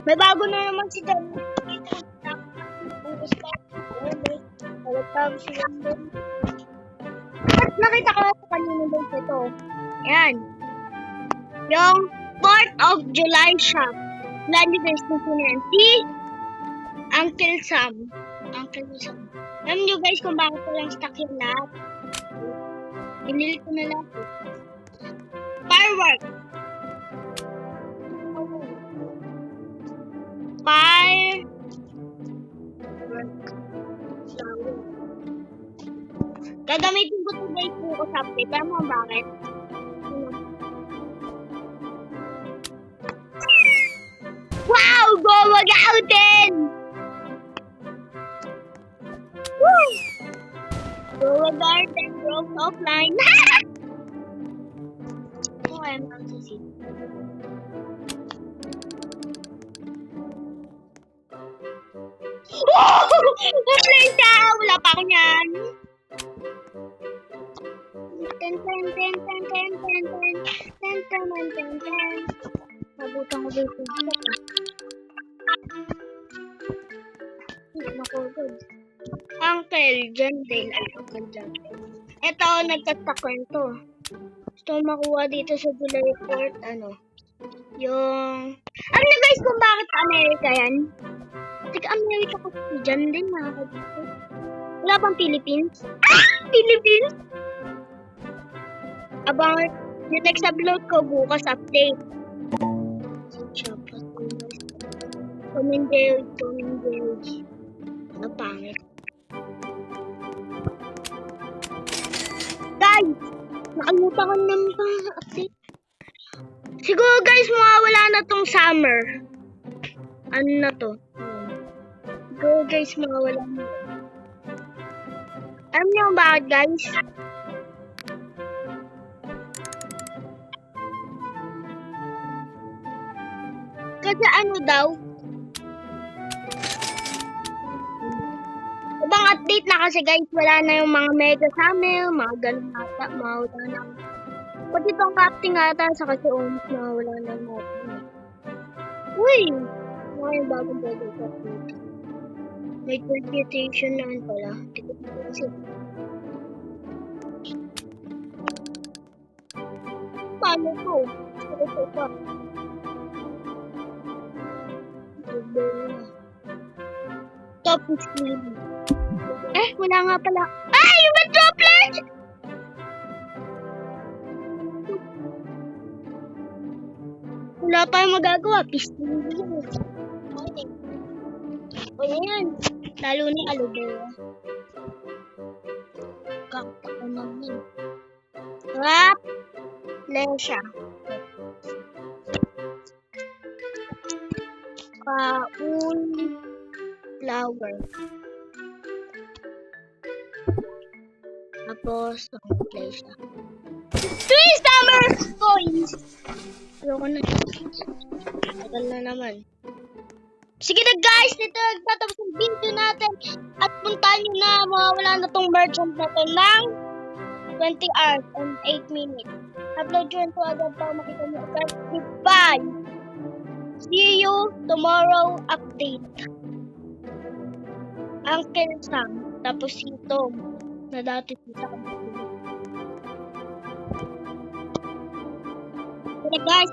May bago na naman si Dan. At nakita ko sa kanina doon ito. Ayan. Yung 4th of July siya. Wala niyo guys kung sino yan. Si Uncle Sam. Uncle Sam. Alam niyo guys kung bakit walang stock yung lahat. Binili ko na lahat. Firework. Gagamitin ko ito guys po sa update. Alam mo bakit? Wow! Go Wagautin! Woo! Go Wagautin broke offline. Okay, I'm not to see. Offline siya! Wala pa ako niyan. Mabutan ko dito. Uncle Jandale. Uncle Jandale. Ito, nagtatakwento. Gusto makuha dito sa July 4th, yung... Alam niyo guys kung bakit Amerika yan? Amerika ko si Jandale, mga dito. Wala bang Philippines? Philippines! About yung next upload ko bukas update. Commentary. Ano pangit? Guys! Nakalimutan ko naman pang update. Siguro guys, mawawala na tong summer. Ano na to? Siguro guys, mawawala na. Alam niyo bakit guys? Kasi ano daw? Ibang update na kasi guys, wala na yung mga mega summer, mga ganun ata, mawala na. Pati itong crafting ata, sa kasi almost mawala na natin. Uy! May bagong update. May reputation naman pala. Hindi ko kasi. Paano to? Ito pa. Top screen. Wala nga pala. Ay! Yung droplet! Wala tayong magagawa. Pistin din. O yan. Lalo ni aloe vera. Kakta ko naman. Rap! Lesha. Flower. Tapos, play siya. 3 summer coins! Ayoko na. Tagal na naman. Sige na guys, dito nagtatapos ang video natin. At puntahan nyo na, mawawala na tong merchant natin ng 20 hours and 8 minutes. Upload yun to agad para makita nyo agad. Goodbye! See you tomorrow update. Uncle Sam, tapos si Tom, na dati kita ka. Okay guys,